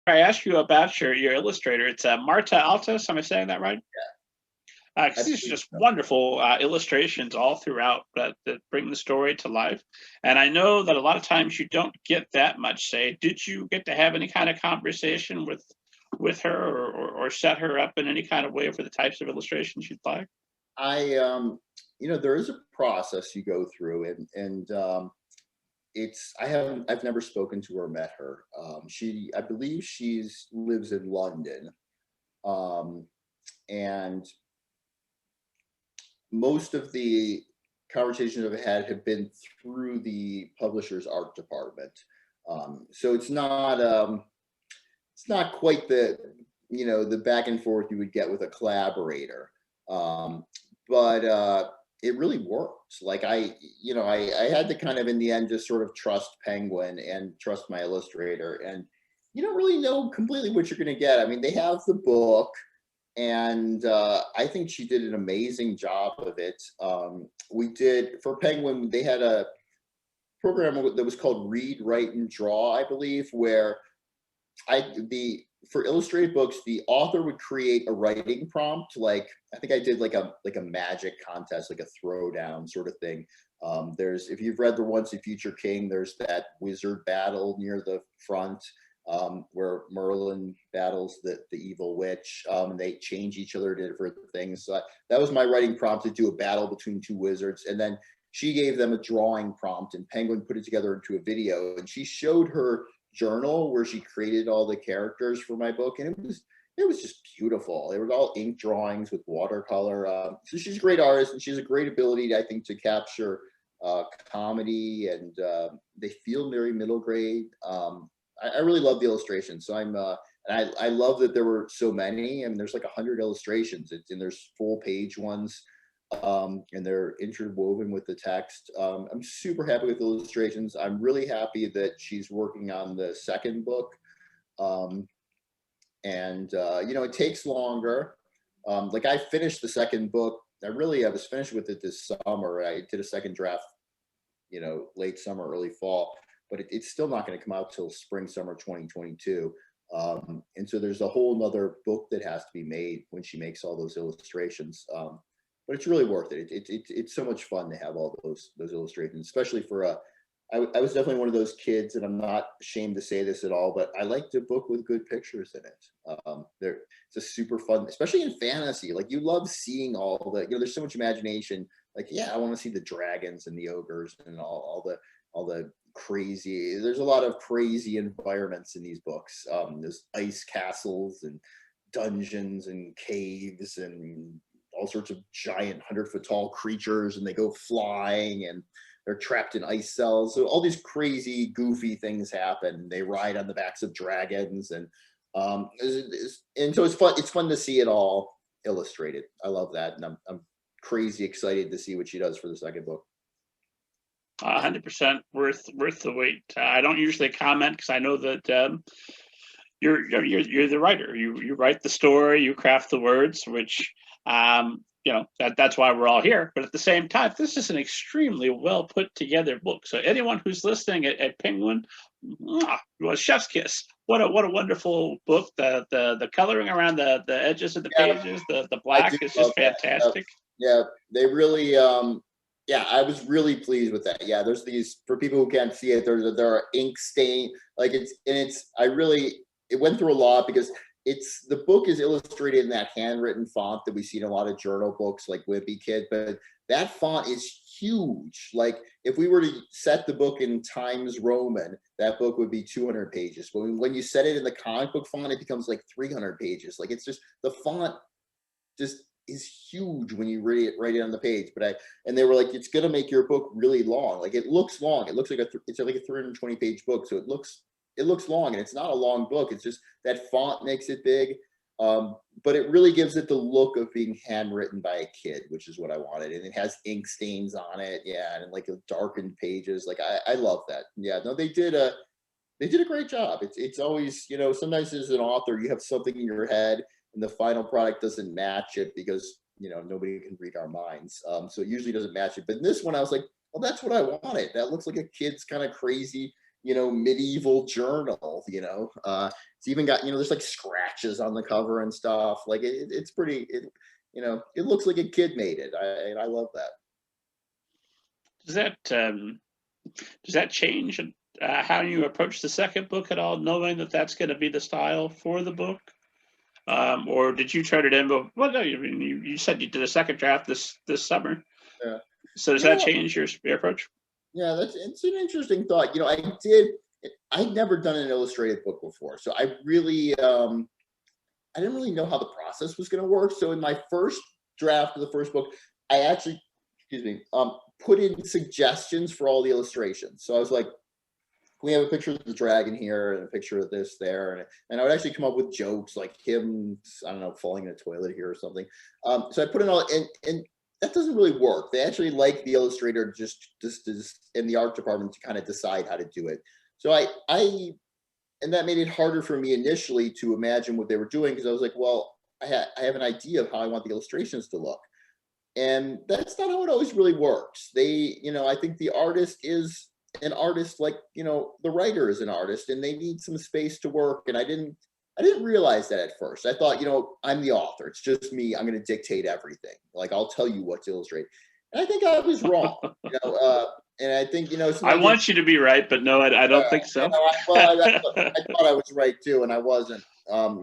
I ask you about your illustrator, it's Marta Altos. Am I saying that right? I 'Cause these are believe just so. wonderful illustrations all throughout that bring the story to life. And I know that a lot of times you don't get that much say. Did you get to have any kind of conversation with her, or set her up in any kind of way for the types of illustrations you'd like? I there is a process you go through, and I've never spoken to her or met her. I believe she's lives in London. Um, and most of the conversations I've had have been through the publisher's art department. So it's not quite the back and forth you would get with a collaborator. Um, but it really worked. Like I had to kind of in the end just sort of trust Penguin and trust my illustrator, and you don't really know completely what you're going to get. I mean, they have the book, and I think she did an amazing job of it. We did for Penguin. They had a program that was called Read, Write, and Draw, I believe, where I the for illustrated books, the author would create a writing prompt. Like I think I did like a magic contest, like a throwdown sort of thing. There's if you've read the Once a Future King, there's that wizard battle near the front where Merlin battles the evil witch. And they change each other to different things. So that was my writing prompt to do a battle between two wizards, and then she gave them a drawing prompt, and Penguin put it together into a video, and she showed her journal where she created all the characters for my book, and it was just beautiful. They were all ink drawings with watercolor. So she's a great artist, and she has a great ability, I think, to capture comedy, and they feel very middle grade. I really love the illustrations. So and I love that there were so many. I mean, there's like 100 illustrations, and there's full page ones, and they're interwoven with the text. I'm super happy with the illustrations. I'm really happy that she's working on the second book. Um, and it takes longer. Like I finished the second book. I was finished with it this summer. I did a second draft, late summer, early fall, but it's still not going to come out till spring, summer 2022. And so there's a whole nother book that has to be made when she makes all those illustrations. But it's really worth it. It's so much fun to have all those illustrations, especially for I was definitely one of those kids, and I'm not ashamed to say this at all, but I liked a book with good pictures in it. It's a super fun, especially in fantasy. Like you love seeing all there's so much imagination. Like, yeah, I want to see the dragons and the ogres and all the crazy. There's a lot of crazy environments in these books. There's ice castles and dungeons and caves and all sorts of giant 100-foot tall creatures, and they go flying, and they're trapped in ice cells. So all these crazy, goofy things happen. They ride on the backs of dragons, and so it's fun. It's fun to see it all illustrated. I love that, and I'm crazy excited to see what she does for the second book. 100% worth the wait. I don't usually comment because I know that you're the writer. You write the story, you craft the words, which that's why we're all here. But at the same time, this is an extremely well put together book. So anyone who's listening at Penguin, chef's kiss. What a wonderful book. The coloring around the edges of the Yeah, pages, the I black do is love just that. Yeah, fantastic. yeah, they really. Yeah, I was really pleased with that. Yeah, there's these for people who can't see it. There are ink stain, like it's. I really it went through a lot because the book is illustrated in that handwritten font that we see in a lot of journal books like Wimpy Kid, but that font is huge. Like if we were to set the book in Times Roman, that book would be 200 pages. But when you set it in the comic book font, it becomes like 300 pages. Like it's just the font just is huge when you write it on the page. And they were like, it's gonna make your book really long. Like it looks long. It looks like it's like a 320 page book, so it looks long, and it's not a long book. It's just that font makes it big. But it really gives it the look of being handwritten by a kid, which is what I wanted. And it has ink stains on it, yeah, and like darkened pages. Like I love that. Yeah, no, they did a great job. It's always, sometimes as an author, you have something in your head and the final product doesn't match it because, nobody can read our minds. So it usually doesn't match it. But in this one, I was like, well, that's what I wanted. That looks like a kid's kind of crazy, medieval journal, it's even got, there's like scratches on the cover and stuff. Like it's pretty, it looks like a kid made it. I love that. Does that change how you approach the second book at all, knowing that that's going to be the style for the book? Or did you turn it in? Well, no, you said you did a second draft this summer. Yeah. So does that change your approach? Yeah, it's an interesting thought. I'd never done an illustrated book before, so I didn't really know how the process was going to work. So in my first draft of the first book, I actually, put in suggestions for all the illustrations. So I was like, we have a picture of the dragon here and a picture of this there. And I would actually come up with jokes like him, I don't know, falling in a toilet here or something. So I put in all, and that doesn't really work. They actually like the illustrator just in the art department to kind of decide how to do it. So and that made it harder for me initially to imagine what they were doing, because I was like, well, I have an idea of how I want the illustrations to look. And that's not how it always really works. I think the artist is an artist like, the writer is an artist, and they need some space to work. And I didn't realize that at first. I thought, I'm the author. It's just me. I'm going to dictate everything. Like, I'll tell you what to illustrate. And I think I was wrong. And I think, I want you to be right, but no, I don't think so. I thought I was right too, and I wasn't.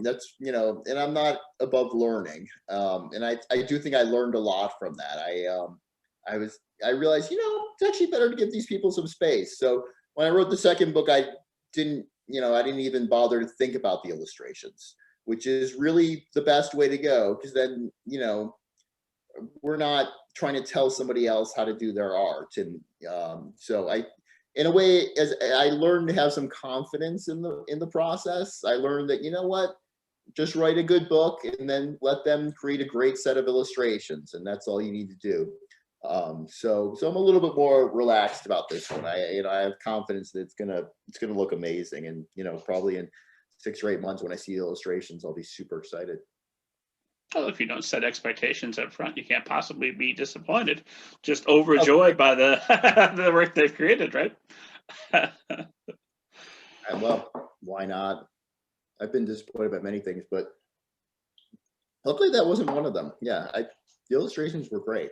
That's, and I'm not above learning. And I do think I learned a lot from that. I realized, it's actually better to give these people some space. So when I wrote the second book, I didn't even bother to think about the illustrations, which is really the best way to go. Because then, we're not trying to tell somebody else how to do their art. And so in a way, as I learned to have some confidence in the process, I learned that, just write a good book and then let them create a great set of illustrations. And that's all you need to do. So I'm a little bit more relaxed about this one. I have confidence that it's gonna look amazing. And, probably in 6 or 8 months when I see the illustrations, I'll be super excited. Well, if you don't set expectations up front, you can't possibly be disappointed. Just overjoyed by the the work they've created, right? Well, why not? I've been disappointed by many things, but luckily that wasn't one of them. Yeah, the illustrations were great.